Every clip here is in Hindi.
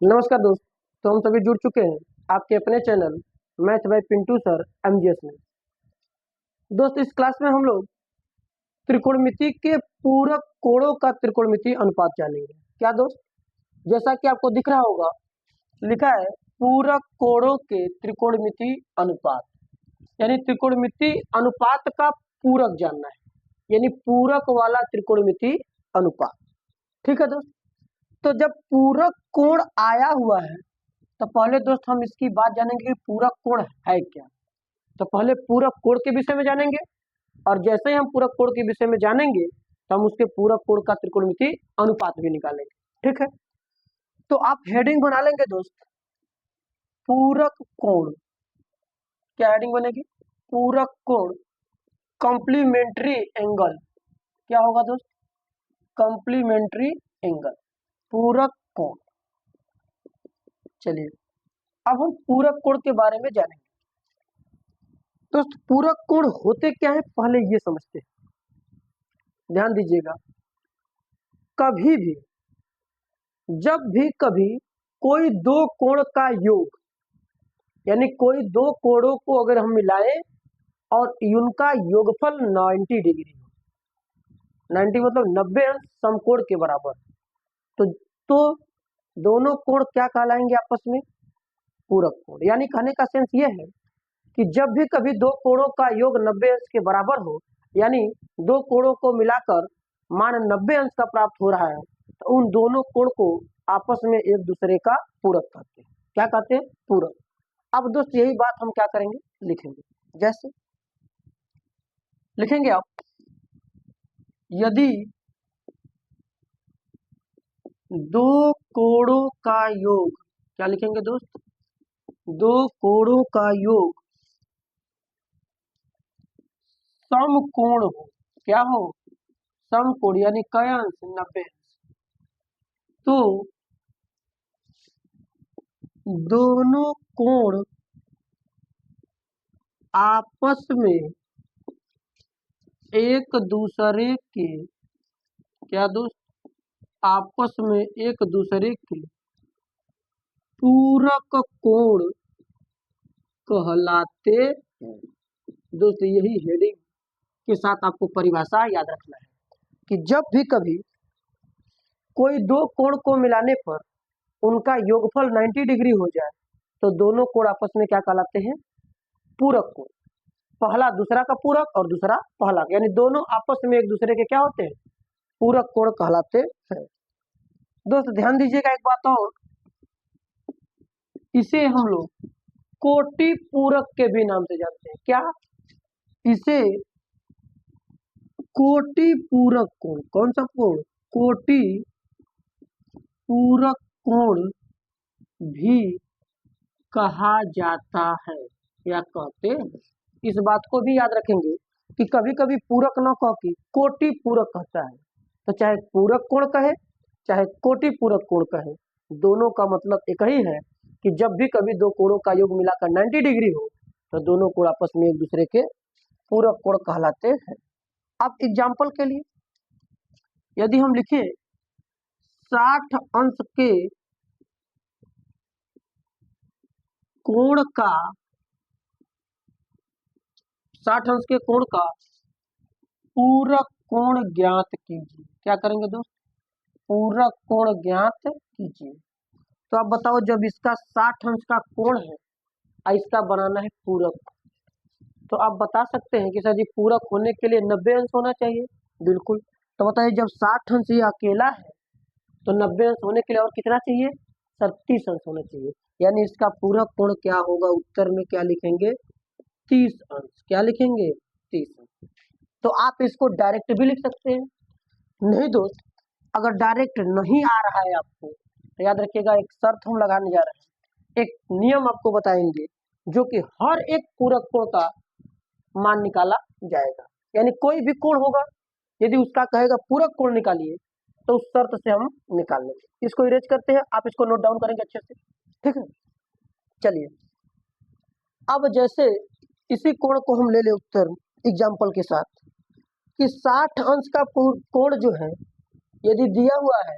नमस्कार दोस्त। तो हम सभी जुड़ चुके हैं आपके अपने channel math bye Pintu sir MGS में। दोस्त, इस क्लास में हम लोग त्रिकोणमिति के पूरक कोणों का त्रिकोणमिति अनुपात जानेंगे। क्या दोस्त? जैसा कि आपको दिख रहा होगा, लिखा है पूरक कोणों के त्रिकोणमिति अनुपात, यानी त्रिकोणमिति अनुपात का पूरक जानना है, यानी पूरक वाला त्रिकोणमिति अनुपात। ठीक है दोस्त। तो जब पूरक कोण आया हुआ है तो पहले दोस्त हम इसकी बात जानेंगे कि पूरक कोण है क्या। तो पहले पूरक कोण के विषय में जानेंगे, और जैसे ही हम पूरक कोण के विषय में जानेंगे तो हम उसके पूरक कोण का त्रिकोणमिति अनुपात भी निकालेंगे। ठीक है। तो आप हेडिंग बना लेंगे दोस्त, पूरक कोण। क्या हेडिंग बनेगी? पूरक कोण कॉम्प्लीमेंट्री एंगल। क्या होगा दोस्त? कॉम्प्लीमेंट्री एंगल, पूरक कोण। चलिए अब हम पूरक कोण के बारे में जानेंगे। दोस्त, पूरक कोण होते क्या है पहले ये समझते हैं। ध्यान दीजिएगा, कभी भी जब भी कभी कोई दो कोण का योग, यानी कोई दो कोणों को अगर हम मिलाएं और उनका योगफल 90 डिग्री हो, 90 मतलब 90 अंश समकोण के बराबर, तो दोनों कोण क्या कहलाएंगे आपस में? पूरक कोण। यानी कहने का सेंस ये है कि जब भी कभी दो कोणों का योग 90 अंश के बराबर हो, यानी दो कोणों को मिलाकर मान 90 अंश का प्राप्त हो रहा है, तो उन दोनों कोण को आपस में एक दूसरे का पूरक कहते हैं। क्या कहते हैं? पूरक। अब दोस्त यही बात हम क्या करेंगे? लिखेंगे। जैसे लिखेंगे आप, यदि दो कोणों का योग, क्या लिखेंगे दोस्त? दो कोणों का योग समकोण हो। क्या हो? समकोण, यानी कय अंश? 90 अंश। तो दोनों कोण आपस में एक दूसरे के, क्या दोस्त? आपस में एक दूसरे के पूरक कोण कहलाते हैं। दोस्त, यही हेडिंग के साथ आपको परिभाषा याद रखना है कि जब भी कभी कोई दो कोण को मिलाने पर उनका योगफल 90 डिग्री हो जाए तो दोनों कोण आपस में क्या कहलाते हैं? पूरक कोण। पहला दूसरा का पूरक और दूसरा पहला, यानी दोनों आपस में एक दूसरे के क्या होते हैं? पूरक कोण कहलाते हैं। दोस्त ध्यान दीजिएगा एक बात और, इसे हम लोग कोटि पूरक के भी नाम से जानते हैं। क्या? इसे कोटि पूरक कोण। कौन सा कोण? कोटि पूरक कोण भी कहा जाता है या कहते हैं। इस बात को भी याद रखेंगे कि कभी कभी पूरक न कह के कोटि पूरक कहता है, तो चाहे पूरक कोण कहे चाहे कोटि पूरक कोण कहे, दोनों का मतलब एक ही है कि जब भी कभी दो कोणों का योग मिलाकर 90 डिग्री हो तो दोनों कोण आपस में एक दूसरे के पूरक कोण कहलाते हैं। अब एग्जाम्पल के लिए यदि हम लिखें 60 अंश के कोण का, 60 अंश के कोण का पूरक कोण ज्ञात कीजिए। क्या करेंगे दोस्त? पूरक कोण ज्ञात कीजिए। तो आप बताओ, जब इसका 60 अंश का कोण है और इसका बनाना है पूरक, तो आप बता सकते हैं कि सर जी पूरक होने के लिए 90 अंश होना चाहिए। बिल्कुल। तो बताइए, जब 60 अंश ये अकेला है तो 90 अंश होने के लिए और कितना चाहिए? सर 30 अंश होना चाहिए। यानी इसका पूरक कोण क्या होगा? उत्तर में क्या लिखेंगे? 30 अंश। क्या लिखेंगे? 30 अंश। तो आप इसको डायरेक्ट भी लिख सकते हैं। नहीं दोस्त, अगर डायरेक्ट नहीं आ रहा है आपको तो याद रखिएगा, एक शर्त हम लगाने जा रहे हैं, एक नियम आपको बताएंगे जो कि हर एक पूरक कोण का मान निकाला जाएगा। यानी कोई भी कोण होगा, यदि उसका कहेगा पूरक कोण निकालिए तो उस शर्त से हम निकाल लेंगे। इसको इरेज करते हैं, आप इसको नोट डाउन करेंगे अच्छे से। ठीक है। चलिए अब जैसे इसी कोण को हम ले ले उत्तर एग्जाम्पल के साथ कि 60 अंश का कोण जो है यदि दिया हुआ है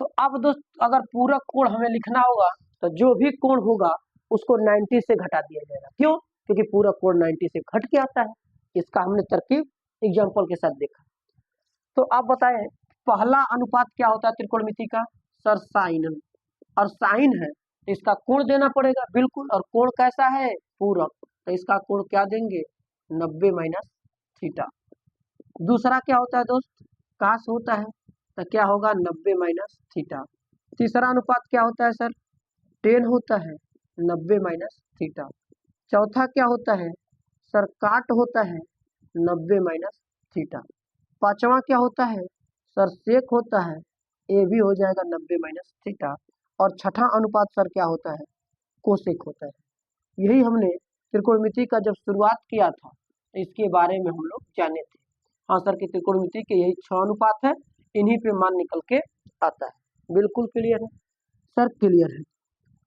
तो अब दोस्त अगर पूरक कोण हमें लिखना होगा तो जो भी कोण होगा उसको 90 से घटा दिया जाएगा। क्यों? क्योंकि पूरक कोण 90 से घट के आता है। इसका हमने तरकीब एग्जाम्पल के साथ देखा। तो आप बताएं पहला अनुपात क्या होता है त्रिकोणमिति का? सर साइन, और साइन है तो इसका कोण देना पड़ेगा बिल्कुल, और कोण कैसा है? पूरक, तो इसका कोण क्या देंगे? 90 माइनस थीटा। दूसरा क्या होता है दोस्त? कास होता है, तो क्या होगा? 90 माइनस थीटा। तीसरा अनुपात क्या होता है सर? टेन होता है, 90 माइनस थीटा। चौथा क्या होता है सर? काट होता है, 90 माइनस थीटा। पांचवा क्या होता है सर? सेक होता है, ये भी हो जाएगा 90 माइनस थीटा। और छठा अनुपात सर क्या होता है? कोसेक होता है। यही हमने त्रिकोणमिति का जब शुरुआत किया था तो इसके बारे में हम लोग जाने थे। हाँ सर कि त्रिकोणमिति के यही 6 अनुपात है, इन्हीं पे मान निकल के आता है। बिल्कुल क्लियर है सर? क्लियर है।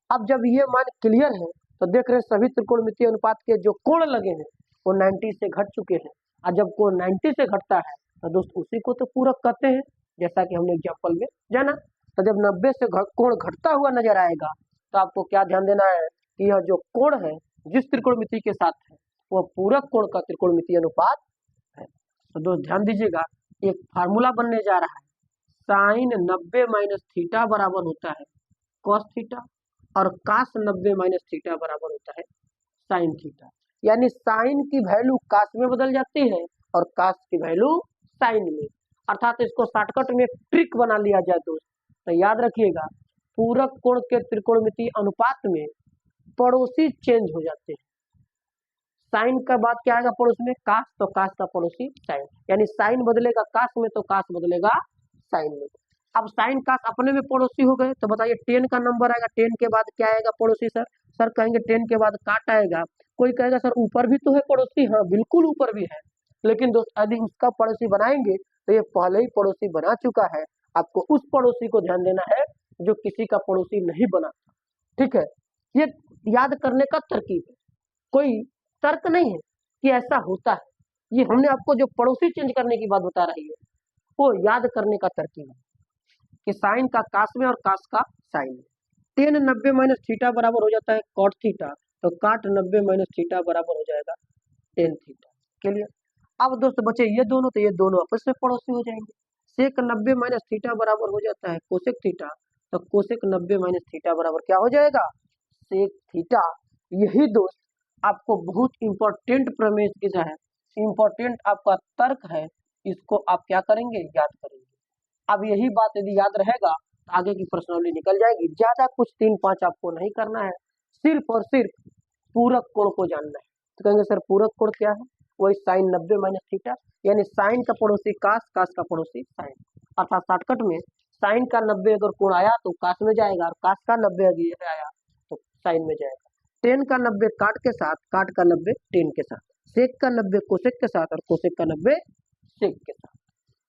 अब जब ये मान क्लियर है तो देख रहे हैं सभी त्रिकोणमितीय अनुपात के जो कोण लगे हैं वो 90 से घट चुके हैं, और जब कोण 90 से घटता है तो दोस्त उसी को तो पूरक कहते हैं, जैसा कि हमने एग्जाम्पल में जाना। तो जब 90 से कोण घटता हुआ नजर आएगा तो आपको क्या ध्यान देना है कि यह जो कोण है जिस त्रिकोणमिति के साथ है वह पूरक कोण का त्रिकोणमितीय अनुपात है। तो दोस्त ध्यान दीजिएगा, एक फार्मूला बनने जा रहा है। साइन 90 माइनस थीटा बराबर होता है कॉस थीटा, और कास 90 माइनस थीटा बराबर होता है साइन थीटा। यानी साइन की वैल्यू कास में बदल जाती है और कास की वैल्यू साइन में। अर्थात इसको शॉर्टकट में ट्रिक बना लिया जाए दोस्त, तो याद रखिएगा पूरक कोण के त्रिकोणमितीय अनुपात में पड़ोसी चेंज हो जाते हैं। साइन का बाद क्या आएगा पड़ोस में? कास, तो कास का पड़ोसी साइन, यानी साइन बदलेगा कास में तो कास बदलेगा साइन में। अब साइन कास अपने में पड़ोसी हो गए, तो बताइए 10 का नंबर आएगा, 10 के बाद क्या आएगा पड़ोसी सर? सर कहेंगे 10 के बाद काट आएगा। कोई कहेगा सर ऊपर भी तो है पड़ोसी। हाँ बिल्कुल ऊपर भी है, लेकिन दोस्त यदि उसका पड़ोसी बनाएंगे तो ये पहले ही पड़ोसी बना चुका है। आपको उस पड़ोसी को ध्यान देना है जो किसी का पड़ोसी नहीं बना। ठीक है, ये याद करने का तरकीब है, कोई तर्क नहीं है कि ऐसा होता है। ये हमने आपको जो पड़ोसी चेंज करने की बात बता रही है वो याद करने का तरकीब है कि साइन का कास में और कास का साइन में। 10 90 माइनस थीटा बराबर हो जाता है कॉट थीटा, तो काट 90 माइनस थीटा बराबर हो जाएगा 10 थीटा। क्लियर? अब दोस्त बचे ये दोनों, तो ये दोनों आपस में पड़ोसी हो जाएंगे। सेक 90 माइनस थीटा बराबर हो जाता है कोसेक थीटा, तो कोसेक 90 माइनस थीटा बराबर क्या हो जाएगा? Sec theta. यही दोस्त आपको बहुत इंपॉर्टेंट प्रमेय की जो है, इंपॉर्टेंट आपका तर्क है, इसको आप क्या करेंगे? याद करेंगे। अब यही बात यदि याद रहेगा तो आगे की प्रश्नावली निकल जाएगी। ज्यादा कुछ 3-5 आपको नहीं करना है, सिर्फ और सिर्फ पूरक कोण को जानना है। तो कहेंगे सर पूरक कोण क्या है? वही साइन 90 माइनस थीटा, यानी साइन का पड़ोसी कास, कास का पड़ोसी साइन। अर्थात शॉर्टकट में साइन का 90 अगर कोण आया तो कास में जाएगा, और कास का 90 अगर आया तो साइन में जाएगा। 10 का 90 काट के साथ, काट का 90 10 के साथ, सेक का 90 कोसेक के साथ, और कोसेक का 90 सेक के साथ।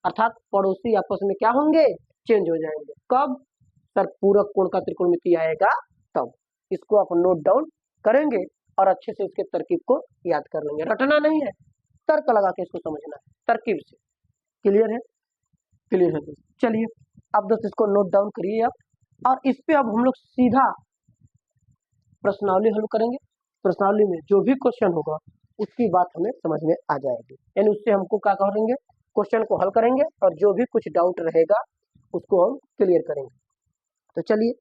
अर्थात पड़ोसी आपस में क्या होंगे? चेंज हो जाएंगे। कब? सर पूरक कोण का त्रिकोणमिति आएगा तब। इसको आप नोट डाउन करेंगे और अच्छे से इसके तरकीब को याद कर लेंगे। रटना नहीं है, तर्क लगा के इसको समझना है तरकीब से। क्लियर है? क्लियर है दोस्त? चलिए अब दोस्त इसको नोट डाउन करिए आप, और इस पे अब हम लोग सीधा प्रश्नावली हल करेंगे। प्रश्नावली में जो भी क्वेश्चन होगा उसकी बात हमें समझ में आ जाएगी, यानी उससे हमको क्या करेंगे? क्वेश्चन को हल करेंगे और जो भी कुछ डाउट रहेगा उसको हम क्लियर करेंगे। तो चलिए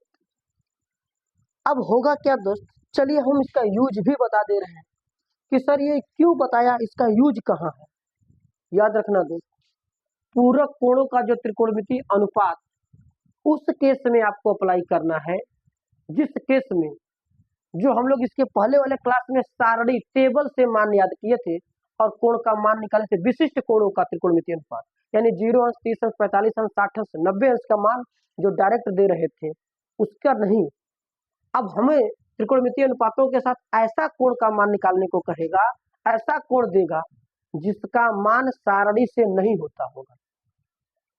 अब होगा क्या दोस्त? चलिए हम इसका यूज भी बता दे रहे हैं कि सर ये क्यों बताया, इसका यूज कहाँ है। याद रखना दोस्त, पूरक कोणों का जो त्रिकोणमितीय अनुपात उस केस में आपको अप्लाई करना है जिस केस में जो हम लोग इसके पहले वाले क्लास में सारणी टेबल से मान याद किए थे और कोण का मान निकाले थे, विशिष्ट कोणों का त्रिकोणमितीय अनुपात, यानी 0 अंश, 30 अंश, 45 अंश, 60 अंश, 90 अंश का मान जो डायरेक्ट दे रहे थे उसका नहीं। अब हमें त्रिकोणमितीय अनुपातों के साथ ऐसा कोण का मान निकालने को कहेगा, ऐसा कोण देगा जिसका मान सारणी से नहीं होता होगा।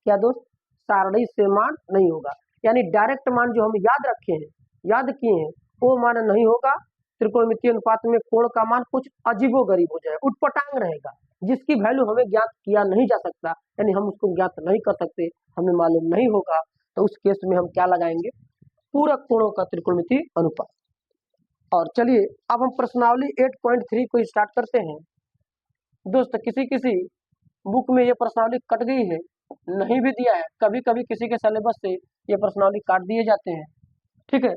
क्या दोस्त? सारणी से मान नहीं होगा, यानी डायरेक्ट मान जो हम याद रखे हैं, याद किए हैं, वो मान नहीं होगा। त्रिकोणमितीय अनुपात में कोण का मान कुछ अजीबोगरीब हो जाए, उटपटांग रहेगा, जिसकी वैल्यू हमें ज्ञात किया नहीं जा सकता, यानी हम उसको ज्ञात नहीं कर सकते, हमें मालूम नहीं होगा। तो उस केस में हम क्या लगाएंगे, पूरक कोणों का त्रिकोणमितीय अनुपात। और चलिए अब हम प्रश्नावली 8.3 को स्टार्ट करते हैं। दोस्त किसी किसी बुक में ये प्रश्नावली कट गई है, नहीं भी दिया है, कभी कभी किसी के सिलेबस से ये प्रश्नावली काट दिए जाते हैं, ठीक है,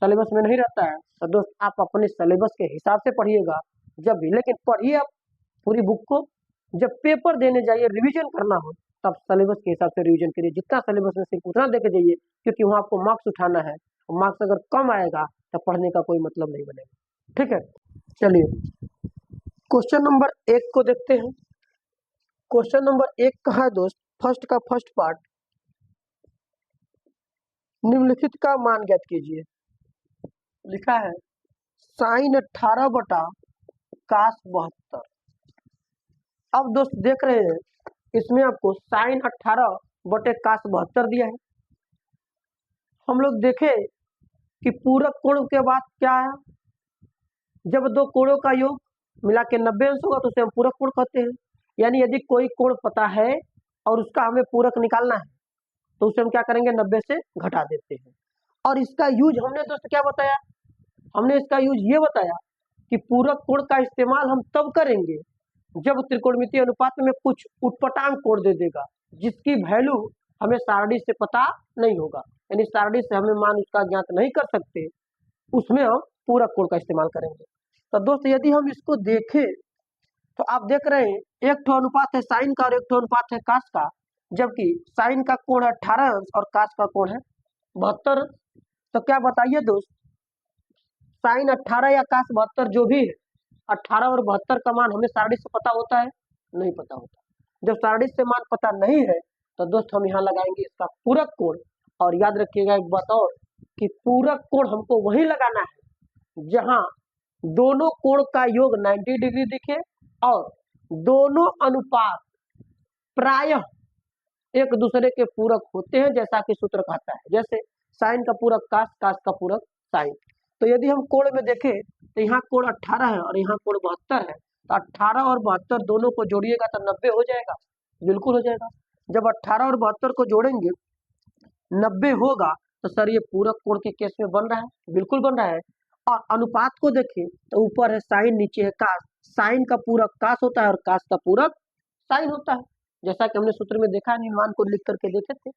सिलेबस में नहीं रहता है, तो दोस्त आप अपने सिलेबस के हिसाब से पढ़िएगा जब भी, लेकिन पढ़िए आप पूरी बुक को। जब पेपर देने जाइए, रिवीजन करना हो, तब सिलेबस के हिसाब से रिवीजन करिए, जितना सिलेबस में सिर्फ उतना देके जाइए, क्योंकि वहाँ आपको मार्क्स उठाना है, और मार्क्स अगर कम आएगा तो पढ़ने का कोई मतलब नहीं बनेगा, ठीक है। चलिए क्वेश्चन नंबर 1 को देखते हैं। क्वेश्चन नंबर 1 कहा है दोस्त, फर्स्ट का फर्स्ट पार्ट, निम्नलिखित का मान ज्ञात कीजिए। लिखा है साइन 18 बटा कास 72। अब दोस्त देख रहे हैं इसमें आपको साइन 18 बटे कास 72 दिया है। हम लोग देखे कि पूरक कोण के बाद क्या है, जब दो कोणों का योग मिला के 90 अंश होगा तो उसे हम पूरक कोण कहते हैं। यानी यदि कोई कोण पता है और उसका हमें पूरक निकालना है तो उसे हम क्या करेंगे, 90 से घटा देते हैं। और इसका यूज हमने दोस्त क्या बताया, हमने इसका यूज ये बताया कि पूरक कोण का इस्तेमाल हम तब करेंगे जब त्रिकोणमितीय अनुपात में कुछ उटपटांग कोण दे देगा जिसकी वैल्यू हमें सारणी से पता नहीं होगा, यानी सारणी से हमें मान उसका ज्ञात नहीं कर सकते, उसमें हम पूरक कोण का इस्तेमाल करेंगे। तो दोस्त यदि हम इसको देखें तो आप देख रहे हैं एक ठो अनुपात है साइन का और एक ठो अनुपात है कास का, जबकि साइन का कोण 18 अंश और कास का कोण है 72। तो क्या बताइए दोस्त, साइन 18 या कास 72 जो भी है, 18 और 72 का मान हमें सारणी से पता होता है, नहीं पता होता। जब सारणी से मान पता नहीं है तो दोस्त हम यहाँ लगाएंगे इसका पूरक कोण। और याद रखिएगा एक बात और, कि पूरक कोण हमको वही लगाना है जहां दोनों कोण का योग 90 डिग्री दिखे और दोनों अनुपात प्रायः एक दूसरे के पूरक होते हैं, जैसा कि सूत्र कहता है, जैसे साइन का पूरक कास, कास का पूरक साइन। तो यदि हम कोण में देखें तो यहाँ कोण 18 है और यहाँ कोण 72 है, तो 18 और 72 दोनों को जोड़िएगा तो 90 हो जाएगा, बिल्कुल हो जाएगा। जब 18 और 72 को जोड़ेंगे 90 होगा तो सर ये पूरक कोण के केस में बन रहा है, बिल्कुल बन रहा है। और अनुपात को देखें तो ऊपर है साइन, नीचे है कास, साइन का पूरक कास होता है और कास का पूरक साइन होता है, जैसा कि हमने सूत्र में देखा है, मान को लिख करके देखे थे।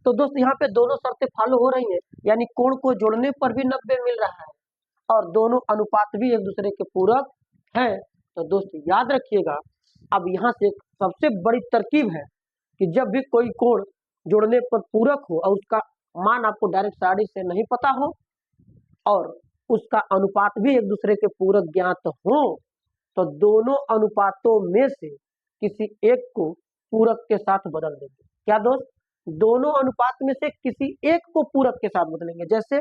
तो दोस्त यहाँ पे दोनों शर्तें फॉलो हो रही हैं, यानी कोण को जोड़ने पर भी 90 मिल रहा है और दोनों अनुपात भी एक दूसरे के पूरक है। तो दोस्त याद रखिएगा, अब यहाँ से एक सबसे बड़ी तरकीब है कि जब भी कोई कोण जोड़ने पर पूरक हो और उसका मान आपको डायरेक्ट सारणी से नहीं पता हो और उसका अनुपात भी एक दूसरे के पूरक ज्ञात हो, तो दोनों अनुपातों में से किसी एक को पूरक के साथ बदल देंगे। क्या दोस्त, दोनों अनुपात में से किसी एक को पूरक के साथ बदलेंगे। जैसे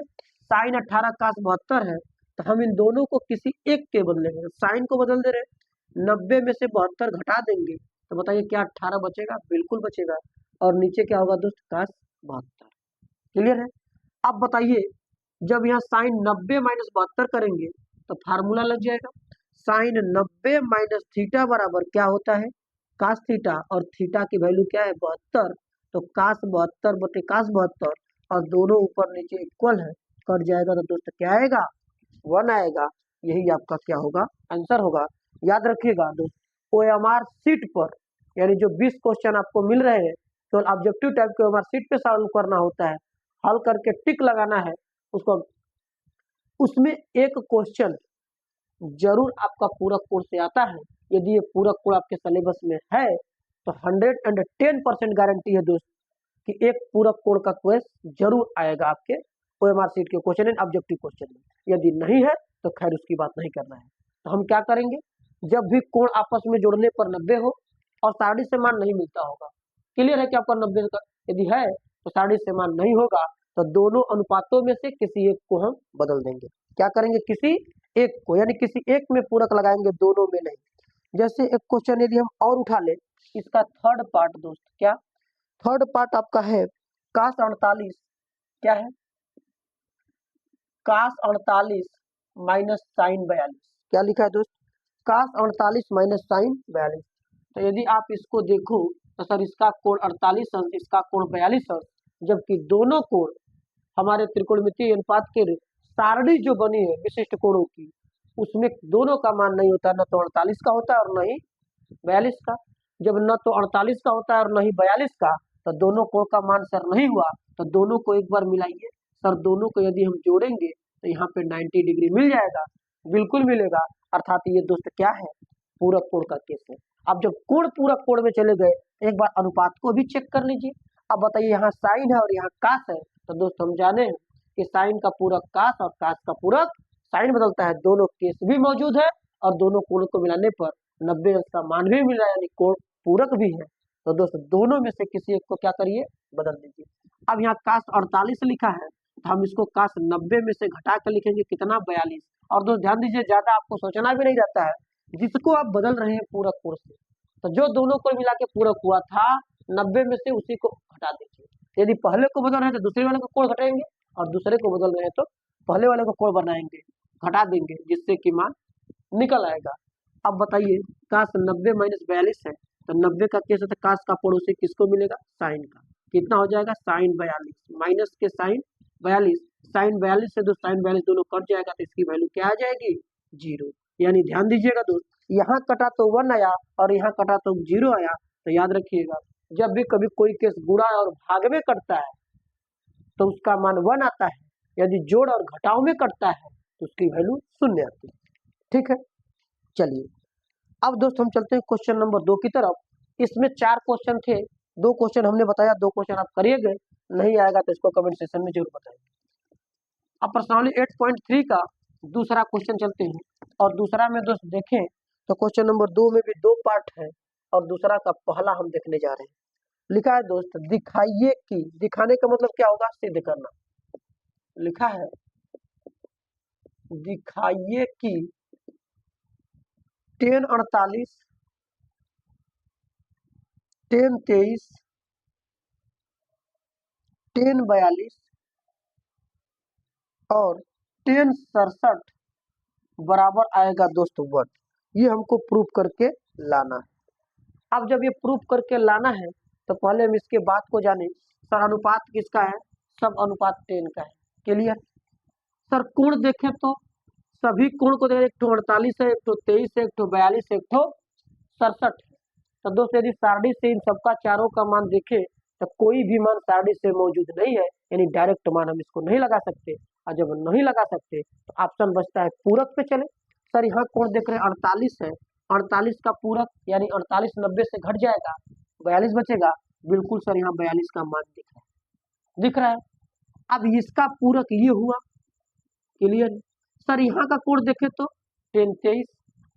साइन 18 कास 72 है तो हम इन दोनों को किसी एक के बदलेंगे, साइन को बदल दे रहे, 90 में से 72 घटा देंगे तो बताइए क्या 18 बचेगा, बिल्कुल बचेगा। और नीचे क्या होगा दोस्त, कास 72। क्लियर है। अब बताइए जब यहाँ साइन 90 माइनस 72 करेंगे तो फार्मूला लग जाएगा, साइन 90 माइनस थीटा बराबर क्या होता है, कास थीटा, और थीटा की वैल्यू क्या है 72, तो कास 72 बटे कास 72, और दोनों ऊपर नीचे इक्वल है, कट जाएगा तो दोस्त क्या आएगा, 1 आएगा। यही आपका क्या होगा, आंसर होगा। याद रखिएगा दोस्त, OMR शीट पर, यानी जो 20 क्वेश्चन आपको मिल रहे हैं तो ऑब्जेक्टिव टाइप के OMR शीट पे सॉल्व करना होता है, हल करके टिक लगाना है उसको, उसमें एक क्वेश्चन जरूर आपका पूरक कोण से आता है। यदि ये पूरक कोण आपके सिलेबस में है तो 110% गारंटी है दोस्त कि एक पूरक कोण का क्वेश्चन जरूर आएगा आपके OMR शीट के क्वेश्चन एंड ऑब्जेक्टिव क्वेश्चन में। यदि नहीं है तो खैर उसकी बात नहीं करना है। तो हम क्या करेंगे, जब भी कोण आपस में जोड़ने पर 90 हो और सारणी से मान नहीं मिलता होगा, क्लियर है कि आपका 90 का यदि है तो सारणी से मान नहीं होगा तो दोनों अनुपातों में से किसी एक को हम बदल देंगे। क्या करेंगे, किसी एक को, यानी किसी एक में पूरक लगाएंगे, दोनों में नहीं। जैसे एक क्वेश्चन यदि हम और उठा ले, इसका थर्ड पार्ट दोस्त, क्या थर्ड पार्ट आपका है कास 48, क्या है, कास 48 माइनस साइन 42। क्या लिखा है दोस्त, कास 48 माइनस साइन 42। तो यदि आप इसको देखो तो सर इसका कोण 48 अंश, इसका कोण 42 अंश, जबकि दोनों कोण हमारे त्रिकोणमितीय अनुपात के सारणी जो बनी है विशिष्ट कोणों की, उसमें दोनों का मान नहीं होता, न तो 48 का होता है और न ही 42 का। जब न तो 48 का होता है और न ही 42 का, तो दोनों कोण का मान सर नहीं हुआ, तो दोनों को एक बार मिलाइए सर। दोनों को यदि हम जोड़ेंगे तो यहाँ पे 90 डिग्री मिल जाएगा, बिल्कुल मिलेगा। अर्थात ये दोस्त क्या है, पूरक कोण का केस है। अब जब कोण पूरक कोण में चले गए, एक बार अनुपात को भी चेक कर लीजिए। अब बताइए, यहाँ साइन है और यहाँ कास है, तो दोस्त हम जाने कि साइन का पूरक कास और कास का पूरक साइन बदलता है। दोनों केस भी मौजूद है और दोनों कोणों को मिलाने पर 90 अंश का मान भी मिल रहा है, यानी कोण पूरक भी है। तो दोस्त दोनों में से किसी एक को क्या करिए, बदल दीजिए। अब यहाँ कास 48 लिखा है, तो हम इसको कास 90 में से घटा कर लिखेंगे कितना, 42। और दोस्त ध्यान दीजिए, ज्यादा आपको सोचना भी नहीं रहता है, जिसको आप बदल रहे हैं पूरक कोण से, तो जो दोनों को मिला के पूरक हुआ था 90 में से उसी को हटा दीजिए। यदि पहले को बदल रहे हैं तो दूसरे वाले को कोण घटाएंगे, और दूसरे को बदल रहे हैं तो पहले वाले को कोण बनाएंगे, घटा देंगे, जिससे कि मान निकल आएगा। अब बताइए, कास 90 माइनस 42 है, तो 90 का केस है तो कास का पड़ोसी किसको मिलेगा, साइन का। कितना हो जाएगा, साइन 42 माइनस के साइन 42, साइन 42 से दो साइन 42 दोनों कट जाएगा, तो इसकी वैल्यू क्या आ जाएगी, 0। यानी ध्यान दीजिएगा दोस्त, यहाँ कटा तो 1 आया और यहाँ कटा तो 0 आया। तो याद रखिएगा, जब भी कभी कोई केस गुणा और भाग में कटता है तो उसका मान 1 आता है, यदि जोड़ और घटाव में कटता है तो उसकी वैल्यू 0 आती है। ठीक है, चलिए अब दोस्त हम चलते हैं क्वेश्चन नंबर 2 की तरफ। इसमें 4 क्वेश्चन थे, 2 क्वेश्चन हमने बताया, 2 क्वेश्चन आप करिएगा, नहीं आएगा तो इसको कमेंट सेक्शन में जरूर बताइए। अब प्रश्नावली 8.3 का दूसरा क्वेश्चन चलते हैं, और दूसरा में दोस्त देखें तो क्वेश्चन नंबर 2 में भी 2 पार्ट है, और दूसरा का पहला हम देखने जा रहे हैं। लिखा है दोस्त, दिखाइए कि, दिखाने का मतलब क्या होगा, सिद्ध करना। लिखा है, दिखाइए कि tan 48, tan 23, tan 42 और tan 67 बराबर आएगा दोस्त 1। ये हमको प्रूफ करके लाना है। अब जब ये प्रूफ करके लाना है तो पहले हम इसके बात को जाने। सर अनुपात किसका है, सब अनुपात tan का है, क्लियर। सर कोण देखें तो सभी कोण को देखें, एक तो 48 है, एक तो 23 है, एक तो 42 है, एक तो 67 है। तो दोस्त यदि सारणी से इन सबका चारों का मान देखें तो कोई भी मान सारणी से मौजूद नहीं है, यानी डायरेक्ट मान हम इसको नहीं लगा सकते। और जब नहीं लगा सकते तो ऑप्शन बचता है पूरक पे चले। सर यहाँ कोण देख रहे हैं 48 है, 48 का पूरक यानी 48 90 से घट जाएगा, 42 बचेगा। बिल्कुल सर, यहाँ 42 का मान दिख रहा है। अब इसका पूरक ये हुआ, क्लियर। सर यहाँ का कोण देखे तो tan 23,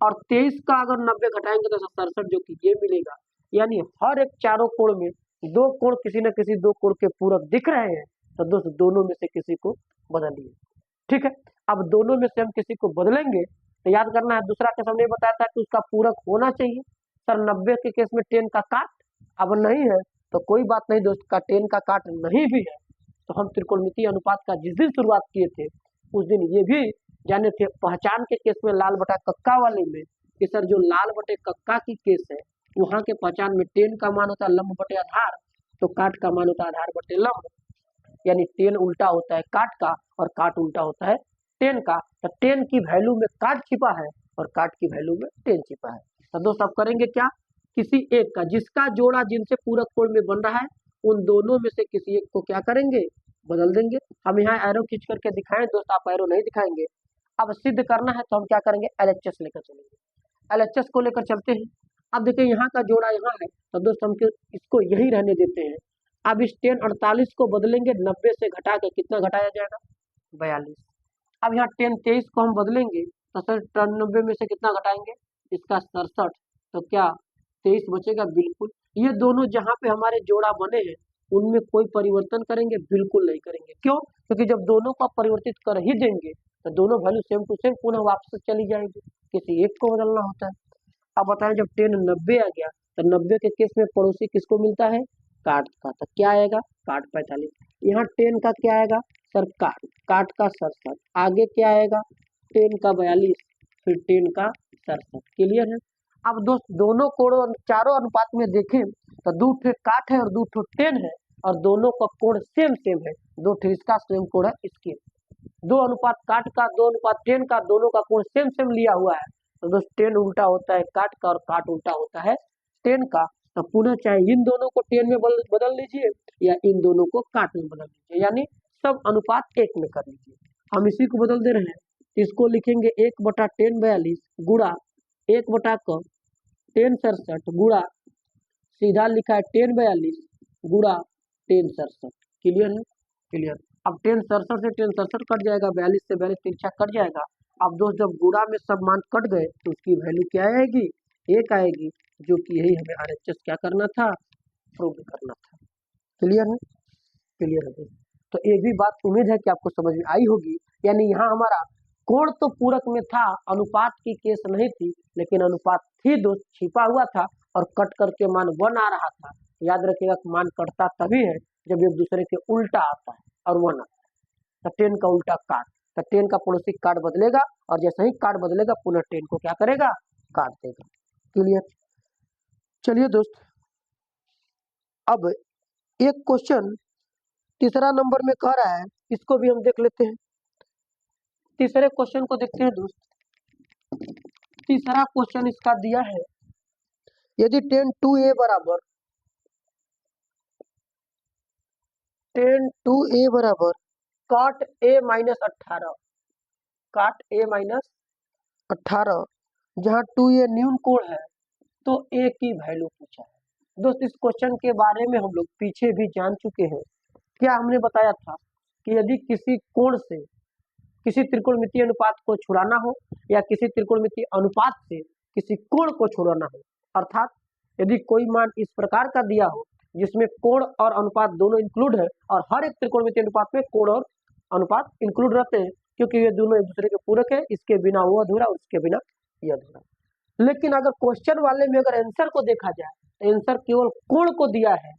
और 23 का अगर 90 घटाएंगे तो 67, जो कि ये मिलेगा। यानी हर एक चारों कोण में 2 कोण किसी न किसी 2 कोण के पूरक दिख रहे हैं, तो दोस्त दोनों में से किसी को बदलिए। ठीक है, अब दोनों में से हम किसी को बदलेंगे तो याद करना है, दूसरा केस हमने बताया था कि उसका पूरक होना चाहिए। सर 90 के केस में tan का काट अब नहीं है, तो कोई बात नहीं दोस्त, का tan का काट नहीं भी है तो हम त्रिकोणमितीय अनुपात का जिस दिन शुरुआत किए थे उस दिन ये भी जाने थे पहचान के केस में, लाल बटा कक्का वाले में, कि सर जो लाल बटे कक्का की केस है वहां के पहचान में tan का मान होता है लंब बटे आधार, तो काट का मान होता है आधार बटे लंब। यानी tan उल्टा होता है काट का और काट उल्टा होता है tan का। तो tan की वैल्यू में काट छिपा है और काट की वैल्यू में tan छिपा है। तो दोस्त अब करेंगे क्या, किसी एक का, जिसका जोड़ा जिनसे पूरक कोण में बन रहा है उन दोनों में से किसी एक को क्या करेंगे, बदल देंगे। हम यहाँ एरो खींच करके दिखाएं दोस्त, आप एरो नहीं दिखाएंगे। अब सिद्ध करना है तो हम क्या करेंगे, LHS लेकर चलेंगे। LHS को लेकर चलते हैं। अब देखिए यहाँ का जोड़ा यहाँ है, तो दोस्त हम इसको यही रहने देते हैं। अब इस tan 48 को बदलेंगे 90 से घटा के, कितना घटाया जाएगा, 42। अब यहाँ tan 23 को हम बदलेंगे तो सर 90 में से कितना घटाएंगे, इसका 67, तो क्या 23 बचेगा, बिल्कुल। ये दोनों जहाँ पे हमारे जोड़ा बने हैं उनमें कोई परिवर्तन करेंगे, बिल्कुल नहीं करेंगे। क्यों, क्योंकि जब दोनों को परिवर्तित कर ही देंगे तो दोनों वैल्यू सेम टू सेम पुनः वापस चली जाएगी, किसी एक को बदलना होता है। अब बताएं, जब tan 90 आ गया तो 90 के केस में पड़ोसी किसको मिलता है, काट का, तो क्या आएगा, काट 45। यहाँ tan का क्या आएगा, सर काट का 67, आगे क्या आएगा, tan का 42, फिर tan का 67, क्लियर है। अब दोस्त दोनों कोणों चारों अनुपात में देखें तो 2 ठे काट है और 2 ठे tan है, और दोनों का कोण सेम सेम है, दो ठे इसका सेम कोण है इसके, 2:60 का 2:10 का, दोनों का कोण सेम सेम लिया हुआ है। तो दोस्त 10 उल्टा होता है काट का और काट उल्टा होता है 10 का। तो पुनः चाहे इन दोनों को 10 में बदल लीजिए या इन दोनों को काट में बदल लीजिए, यानी सब अनुपात 1 में कर लीजिए। हम इसी को बदल दे रहे हैं, इसको लिखेंगे 1/1042 गुणा 1/1067 गुणा सीधा लिखा है 1042 गुणा 1067। क्लियर है? क्लियर। अब 1067 से 1067 कट जाएगा, 42 से 42 तिरछा कट जाएगा। अब दोस्त जब गुणा में सब मान कट गए तो उसकी वैल्यू क्या आएगी? 1 आएगी, जो कि यही हमें RHS क्या करना था? प्रूव करना था। क्लियर है? क्लियर है। तो ये भी बात उम्मीद है कि आपको समझ में आई होगी। यानी यहाँ हमारा कोण तो पूरक में था, अनुपात की केस नहीं थी, लेकिन अनुपात थी दोस्त, छिपा हुआ था और कट करके मान 1 आ रहा था। याद रखिएगा मान कटता तभी है जब एक दूसरे के उल्टा आता है और 1 आता है। तो 10 का उल्टा काट, तो 10 का पड़ोसी काट बदलेगा और जैसे ही काट बदलेगा पुनः 10 को क्या करेगा? काट देगा। क्लियर? चलिए दोस्त, अब एक क्वेश्चन तीसरा नंबर में कह रहा है, इसको भी हम देख लेते हैं। तीसरे क्वेश्चन को देखते हैं दोस्त। तीसरा क्वेश्चन इसका दिया है, यदि 10 2a बराबर 10 2a बराबर काट a माइनस 18, काट a माइनस 18, जहां 2a न्यून कोण है तो a की वैल्यू पूछा है। दोस्त इस क्वेश्चन के बारे में हम लोग पीछे भी जान चुके हैं। क्या हमने बताया था कि यदि किसी कोण से किसी त्रिकोणमितीय अनुपात को छुड़ाना हो या किसी त्रिकोणमितीय अनुपात से किसी कोण को छुड़ाना हो, अर्थात यदि कोई मान इस प्रकार का दिया हो जिसमें कोण और अनुपात दोनों इंक्लूड है, और हर एक त्रिकोणमितीय अनुपात में कोण और अनुपात इंक्लूड रहते हैं क्योंकि ये दोनों एक दूसरे के पूरक है, इसके बिना वो अधूरा, उसके बिना ये अधूरा। लेकिन अगर क्वेश्चन वाले में अगर आंसर को देखा जाए तो आंसर केवल कोण को दिया है,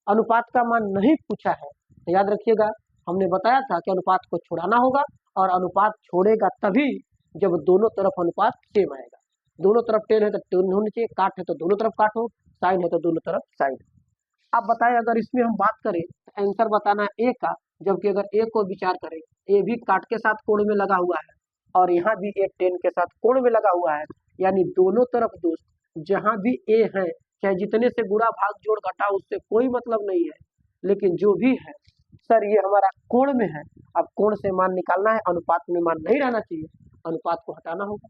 अनुपात का मान नहीं पूछा है। तो याद रखिएगा हमने बताया था कि अनुपात को छुड़ाना होगा और अनुपात छोड़ेगा तभी जब दोनों तरफ अनुपात सेम आएगा। दोनों तरफ 10 है तो 10 होनी चाहिए, काट है तो दोनों तरफ काट हो, साइन है तो दोनों तरफ साइन। अब बताएं अगर इसमें हम बात करें तो आंसर बताना है ए का, जबकि अगर ए को विचार करें, ए भी काट के साथ कोण में लगा हुआ है और यहाँ भी ए 10 के साथ कोण में लगा हुआ है, यानी दोनों तरफ दोस्त जहां भी ए है, चाहे जितने से गुणा भाग जोड़ घटा उससे कोई मतलब नहीं है, लेकिन जो भी है सर ये हमारा कोण में है। अब कोण से मान निकालना है, अनुपात में मान नहीं रहना चाहिए, अनुपात को हटाना होगा।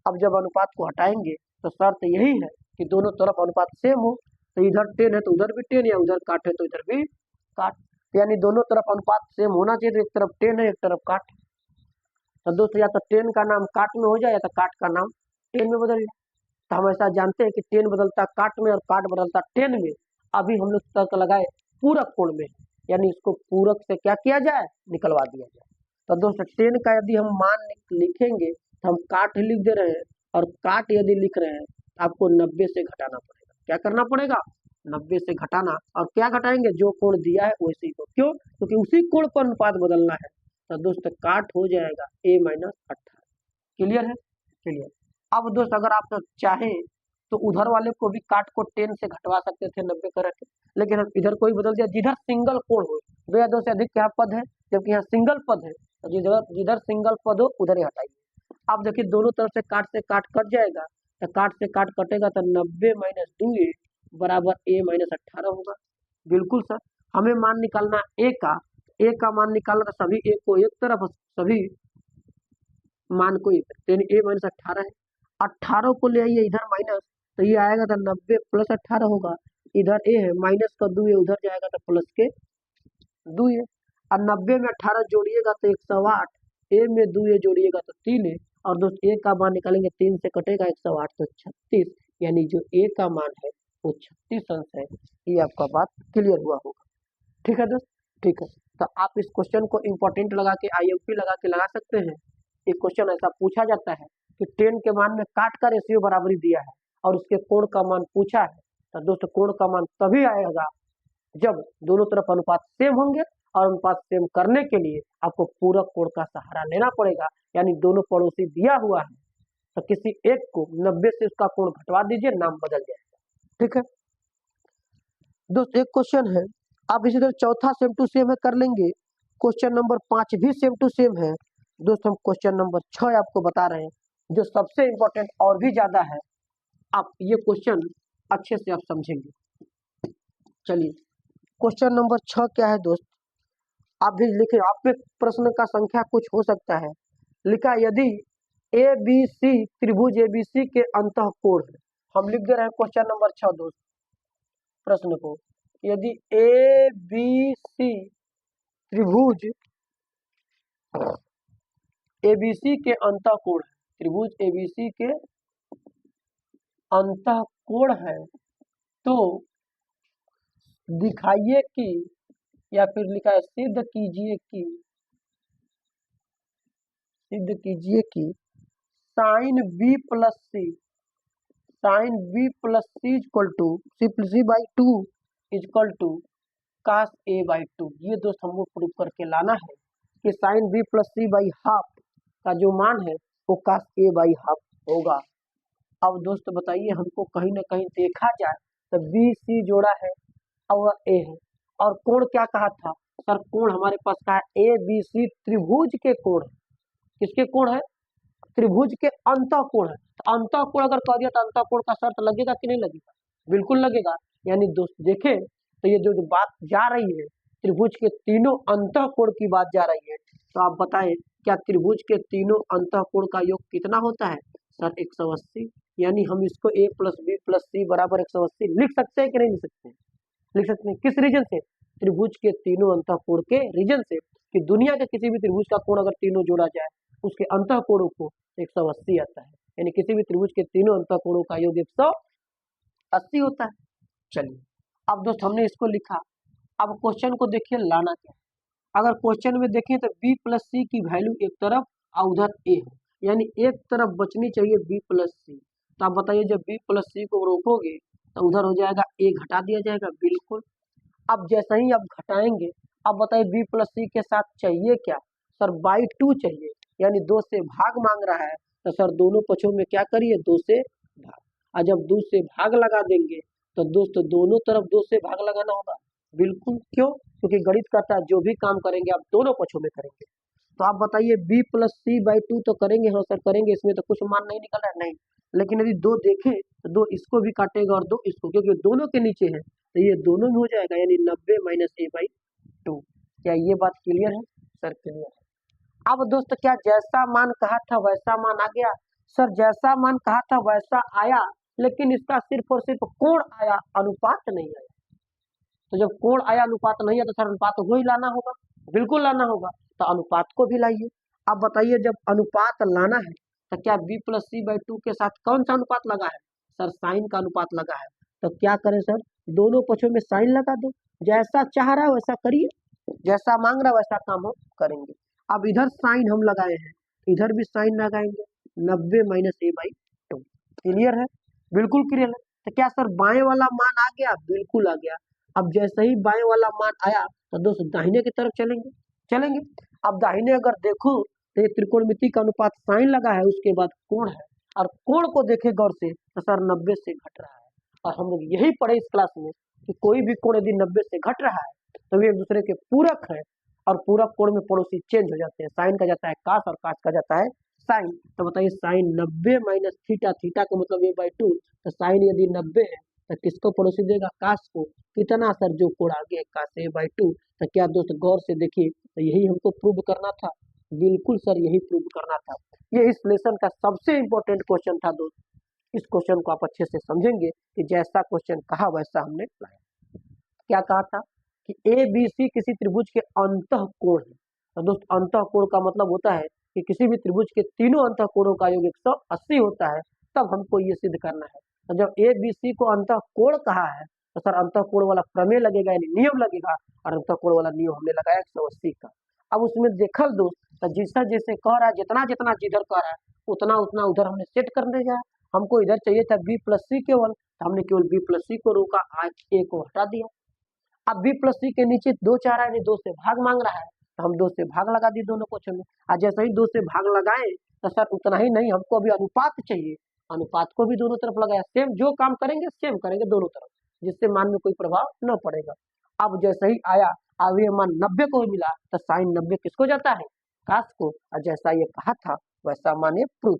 अब जब अनुपात को हटाएंगे तो शर्त यही है कि दोनों तरफ अनुपात सेम हो, तो इधर 10 है तो उधर भी 10 या उधर काट है तो इधर भी काट, यानी दोनों तरफ अनुपात सेम होना चाहिए। तो एक तरफ 10 है एक तरफ काट, तो दोस्तों या तो 10 का नाम काट में हो जाए या तो काट का नाम 10 में बदल जाए। तो हम ऐसा जानते हैं कि 10 बदलता काट में और काट बदलता 10 में। अभी हम लोग तर्क लगाए पूरक कोण में, यानी इसको पूरक से क्या किया जाए? निकलवा दिया जाए। तो दोस्तों 10 का यदि हम मान लिखेंगे तो हम काट लिख दे रहे हैं, और काट यदि लिख रहे हैं तो आपको 90 से घटाना पड़ेगा। क्या करना पड़ेगा? 90 से घटाना, और क्या घटाएंगे? जो कोण दिया है वैसे ही को। क्यों? क्योंकि उसी कोण पर अनुपात बदलना है। तो दोस्तों काट हो जाएगा a माइनस 18। क्लियर है? क्लियर। अब दोस्त अगर आप चाहें तो उधर वाले को भी काट को 10 से घटवा सकते थे 90 करके, लेकिन हम इधर को ही बदल दिया। जिधर सिंगल कोण हो, 2 या 2 से अधिक क्या पद है, जबकि यहाँ सिंगल पद है, तो जिधर सिंगल पद हो उधर ही हटाइए। अब देखिए दोनों तरफ से काट कट जाएगा, तो काट से काट कटेगा तो 90 माइनस 2a बराबर a माइनस 18 होगा। बिल्कुल सर, हमें मान निकालना a का, a का मान निकालना तो सभी a को एक तरफ, सभी मान को एक तरफ, यानी a माइनस 18 है। 18 को ले आइए इधर माइनस, तो ये आएगा तो 90 प्लस 18 होगा। इधर a है, माइनस का 2a उधर जाएगा तो प्लस के 2a, और 90 में 18 जोड़िएगा तो 108, a में 2a जोड़िएगा तो 3a, और दोस्त a का मान निकालेंगे 3 से कटेगा 108 तो 36, यानी जो a का मान है वो 36 अंश है। ये आपका बात क्लियर हुआ होगा। ठीक है दोस्त? ठीक है, तो आप इस क्वेश्चन को इंपॉर्टेंट लगा के IMP लगा सकते हैं। एक क्वेश्चन ऐसा पूछा जाता है कि 10 के मान में काट का रेशियो बराबरी दिया है और उसके कोण का मान पूछा है, तो दोस्तों कोण का मान तभी आएगा जब दोनों तरफ अनुपात सेम होंगे, और अनुपात सेम करने के लिए आपको पूरक कोण का सहारा लेना पड़ेगा। यानी दोनों पड़ोसी दिया हुआ है तो किसी एक को 90 से उसका कोण घटवा दीजिए, नाम बदल जाएगा। ठीक है दोस्त, एक क्वेश्चन है अब इसी तरह चौथा सेम टू सेम है, कर लेंगे। क्वेश्चन नंबर 5 भी सेम टू सेम है दोस्तों। हम क्वेश्चन नंबर 6 आपको बता रहे हैं, जो सबसे इंपॉर्टेंट और भी ज्यादा है। आप ये क्वेश्चन अच्छे से आप समझेंगे। चलिए क्वेश्चन नंबर 6 क्या है दोस्त, आप भी लिखे। आप पे प्रश्न का संख्या कुछ हो सकता है। लिखा यदि ए बी सी त्रिभुज ए बी सी के अंतः कोण है। हम लिख दे रहे हैं क्वेश्चन नंबर 6 दोस्त प्रश्न को। यदि ए बी सी त्रिभुज एबीसी के अंतः कोण है, त्रिभुज एबीसी के अंतः कोण है, तो दिखाइए कि, या फिर लिखा है सिद्ध कीजिए कि sine B plus C equal to C by 2 equal to cos A by 2। ये दोस्त हमको प्रूव करके लाना है कि sine B plus C by half का जो मान है वो कास ए बाई हाफ होगा। अब दोस्त बताइए, हमको कहीं ना कहीं देखा जाए तो बी सी जोड़ा है और ए है, और कोण क्या कहा था सर? कोण हमारे पास का है ए बी सी त्रिभुज के कोण है। किसके कोण है? त्रिभुज के अंतः कोण है। तो अंतः कोण अगर कह दिया तो अंतः कोण का शर्त लगेगा कि नहीं लगेगा? बिल्कुल लगेगा। यानी दोस्त देखें तो ये जो बात जा रही है त्रिभुज के तीनों अंतः कोण की बात जा रही है, तो आप बताएं क्या त्रिभुज के तीनों अंतः कोण का योग कितना होता है सर? 180। यानी हम इसको a प्लस बी प्लस सी बराबर 180 लिख सकते हैं कि नहीं लिख सकते हैं? लिख सकते हैं। किस रीजन से? त्रिभुज के तीनों अंतः कोण के रीजन से, कि दुनिया के किसी भी त्रिभुज का कोण अगर तीनों जोड़ा जाए उसके अंतः कोणों को 180 आता है। यानी किसी भी त्रिभुज के तीनों अंतः कोणों का योग 180 होता है। चलिए अब दोस्त हमने इसको लिखा। अब क्वेश्चन को देखिए लाना क्या है। अगर क्वेश्चन में देखें तो b प्लस सी की वैल्यू एक तरफ और उधर a है, यानी एक तरफ बचनी चाहिए b प्लस सी। तो आप बताइए जब b प्लस सी को रोकोगे तो उधर हो जाएगा a, घटा दिया जाएगा। बिल्कुल। अब जैसे ही आप घटाएंगे, अब बताइए b प्लस सी के साथ चाहिए क्या सर? बाई 2 चाहिए, यानी 2 से भाग मांग रहा है। तो सर दोनों पक्षों में क्या करिए? 2 से भाग। और जब 2 से भाग लगा देंगे तो दोस्तों दोनों तरफ 2 से भाग लगाना होगा। बिल्कुल। क्यों? क्योंकि गणित कहता है जो भी काम करेंगे आप दोनों पक्षों में करेंगे। तो आप बताइए b प्लस सी बाई 2 तो करेंगे? हाँ सर करेंगे, इसमें तो कुछ मान नहीं निकल रहा है। नहीं, लेकिन यदि 2 देखें तो 2 इसको भी काटेगा और 2 इसको, क्योंकि दोनों के नीचे है तो ये दोनों में हो जाएगा, यानी 90 माइनस ए बाई 2। क्या ये बात क्लियर है सर? क्लियर है। अब दोस्त क्या जैसा मान कहा था वैसा मान आ गया? सर जैसा मान कहा था वैसा आया, लेकिन इसका सिर्फ और सिर्फ कोण आया, अनुपात नहीं आया। तो जब कोण आया अनुपात नहीं है तो सर अनुपात को ही लाना होगा। बिल्कुल लाना होगा। तो अनुपात को भी लाइए। अब बताइए जब अनुपात लाना है तो क्या b प्लस सी बाई 2 के साथ कौन सा अनुपात लगा है सर? साइन का अनुपात लगा है। तो क्या करें सर? दोनों पक्षों में साइन लगा दो। जैसा चाह रहा है वैसा करिए, जैसा मांग रहा है वैसा काम हम करेंगे। अब इधर साइन हम लगाए हैं, इधर भी साइन लगाएंगे। 90 माइनस ए बाई 2। क्लियर है? बिल्कुल क्लियर है। तो क्या सर बाएं वाला मान आ गया? बिल्कुल आ गया। अब जैसे ही बाएं वाला मान आया तो दोस्तों दाहिने की तरफ चलेंगे। अब दाहिने अगर देखो तो ये त्रिकोणमिति का अनुपात साइन लगा है, उसके बाद कोण है, और कोण को देखे गौर से तो सर 90 से घट रहा है। और हम लोग यही पढ़े इस क्लास में कि कोई भी कोण यदि 90 से घट रहा है तो वे एक दूसरे के पूरक है, और पूरक कोण में पड़ोसी चेंज हो जाते हैं। साइन का जाता है कास और कास का जाता है साइन। तो बताइए साइन 90 माइनस थीटा, थीटा का मतलब ए बाई 2, तो साइन यदि 90 है तो किसको पड़ोसी देगा? कास को। कितना सर? जो कोण आगे है कास ए बाई 2। तो क्या दोस्त गौर से देखिए, तो यही हमको प्रूव करना था। बिल्कुल सर यही प्रूव करना था। ये इस लेसन का सबसे इंपॉर्टेंट क्वेश्चन था दोस्त। इस क्वेश्चन को आप अच्छे से समझेंगे कि जैसा क्वेश्चन कहा वैसा हमने लाया। क्या कहा था कि ए बी सी किसी त्रिभुज के अंतः कोण है। तो दोस्त अंतः कोण का मतलब होता है कि किसी भी त्रिभुज के तीनों अंतः कोणों का योग 180 होता है, तब हमको ये सिद्ध करना है। तो जब ए बी सी को अंतः कोण कहा है तो सर अंतः कोण वाला प्रमेय लगेगा, यानी नियम लगेगा, और अंतः कोण वाला नियम हमने लगाया 180 का। अब उसमें देखल दोस्त, तो जैसा जैसे कह रहा है, जितना जितना जिधर कह रहा है उतना उतना उधर हमने सेट करने गया। हमको इधर चाहिए था बी प्लस सी केवल, तो हमने केवल बी प्लस सी को रोका, आज ए को हटा दिया। अब बी प्लस सी के नीचे 2 चाह रहा है, 2 से भाग मांग रहा है, तो हम 2 से भाग लगा दिए दोनों क्वेश्चन में। आज जैसे ही 2 से भाग लगाए तो सर उतना ही नहीं, हमको अभी अनुपात चाहिए, अनुपात को भी दोनों तरफ लगाया। सेम जो काम करेंगे सेम करेंगे दोनों तरफ, जिससे मान में कोई प्रभाव न पड़ेगा। अब जैसे ही आया अवयव मान 90 को मिला तो साइन 90 किसको जाता है, काश को, और जैसा ये कहा था वैसा माने प्रूफ।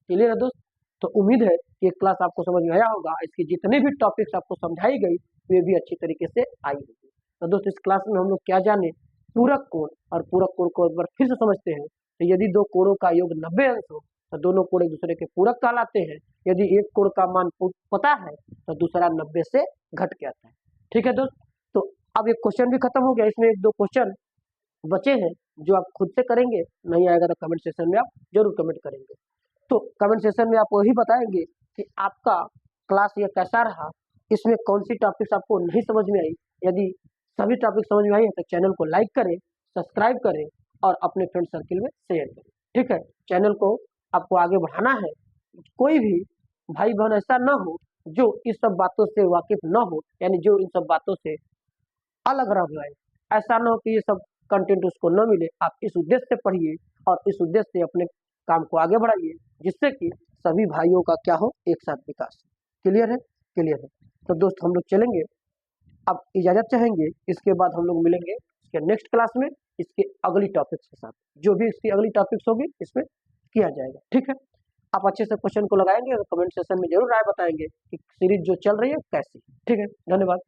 क्लियर है दोस्त। तो उम्मीद है कि क्लास आपको समझ में आया होगा, इसकी जितने भी टॉपिक्स आपको समझाई गई वे भी अच्छी तरीके से आई होगी। तो दोस्त इस क्लास में हम लोग क्या जाने, पूरक कोण, और पूरक कोण को एक बार फिर से समझते हैं। तो यदि दो कोणों का योग 90 अंश हो तो दोनों कोण एक दूसरे के पूरक कहलाते हैं। यदि एक कोण का मान पता है तो दूसरा 90 से घट के आता है। ठीक है दोस्त। तो अब एक क्वेश्चन भी खत्म हो गया, इसमें एक दो क्वेश्चन बचे हैं जो आप खुद से करेंगे, नहीं आएगा तो कमेंट सेक्शन में आप जरूर कमेंट करेंगे। तो कमेंट सेक्शन में आप वही बताएंगे कि आपका क्लास ये कैसा रहा, इसमें कौन सी टॉपिक्स आपको नहीं समझ में आई। यदि सभी टॉपिक समझ में आई है तो चैनल को लाइक करें, सब्सक्राइब करें और अपने फ्रेंड सर्किल में शेयर करें। ठीक है, चैनल को आपको आगे बढ़ाना है। कोई भी भाई बहन ऐसा ना हो जो इस सब बातों से वाकिफ ना हो, यानी जो इन सब बातों से अलग रह जाए, ऐसा ना हो कि ये सब कंटेंट उसको न मिले। आप इस उद्देश्य से पढ़िए और इस उद्देश्य से अपने काम को आगे बढ़ाइए, जिससे कि सभी भाइयों का क्या हो, एक साथ विकास। क्लियर है, क्लियर है। तो दोस्त हम लोग चलेंगे, अब इजाजत चाहेंगे, इसके बाद हम लोग मिलेंगे इसके नेक्स्ट क्लास में इसके अगली टॉपिक्स के साथ। जो भी इसकी अगली टॉपिक्स होगी इसमें किया जाएगा। ठीक है, आप अच्छे से क्वेश्चन को लगाएंगे और कमेंट सेक्शन में जरूर राय बताएंगे कि सीरीज जो चल रही है कैसी। ठीक है, धन्यवाद।